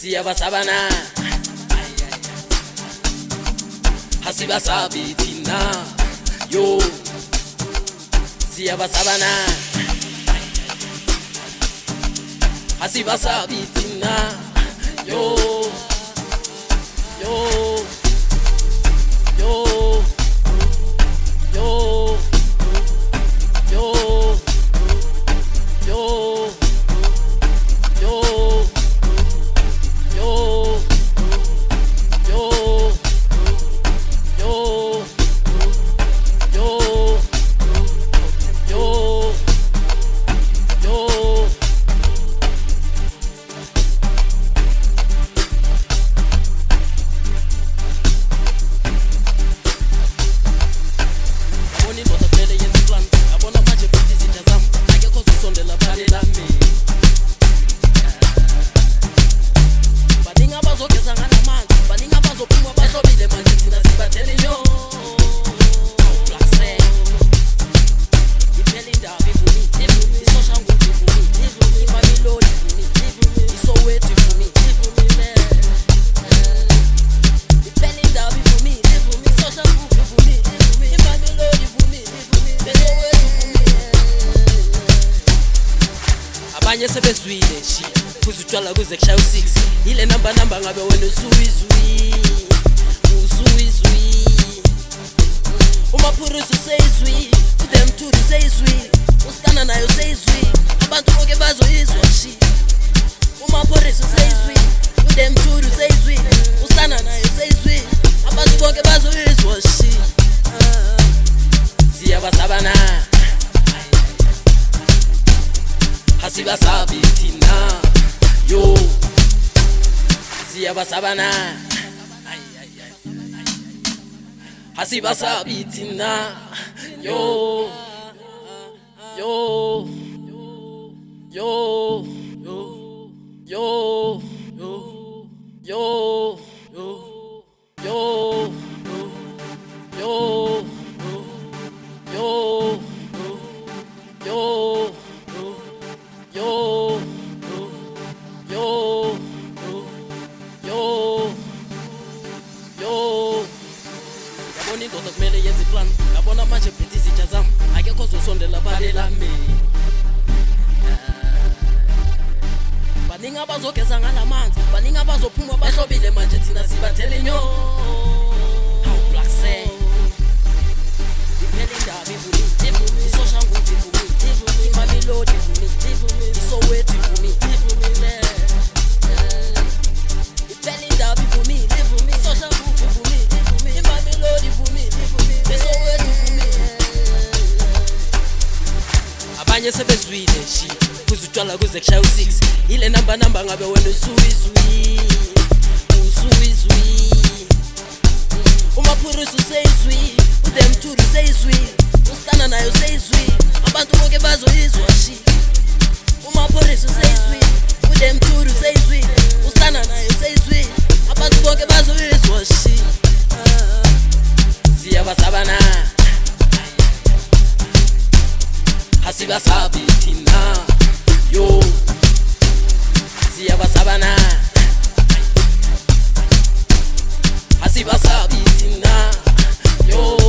siyabasabana hasibasabi thina yo siyabasabana hasibasabi thina yo yo yo yo yo abanye sebezwile shi kuzutshwala kuze kushaya u6 ile namba ngabe wena usuwizwi umaphurisi useyizwi them two useyizwi usikana nayo useyizwi abantu bonke bazoyizwa shi umaphurisi useyizwi them two useyizwi usikana nayo useyizwi abantu bonke bazoyizwa shi siyabasabana hasibasabi thina yo siyabasabana hasibasabi thina yo yo yo yo yo yo yo yo yo yo yabona indoda kumele yenze plan yabona manje phethe izitsha zami akekho ozosondela phale lami baningi abazogeza ngalamanzi baningi abazophuma bahlobile manje thina sibathele nyo black say iphele indaba ivumi isosha nguvi ivumi imamelodi ivumi isoweti ivumi iphele indaba ivumi isosha nguvi ivumi imamelodi ivumi isoweti ivumi abanye sebezwile shi kuzutshwala kuze kushaya u6 ile namba ngabe wena usuwizwi umaphurisi useyizwi them two useyizwi usikana nayo useyizwi abantu bonke bazoyizwa shi umaphurisi useyizwi them two useyizwi usikana nayo useyizwi abantu bonke bazoyizwa shi siyabasabana hasibasabi thina yo siyabasabana hasibasabi thina yo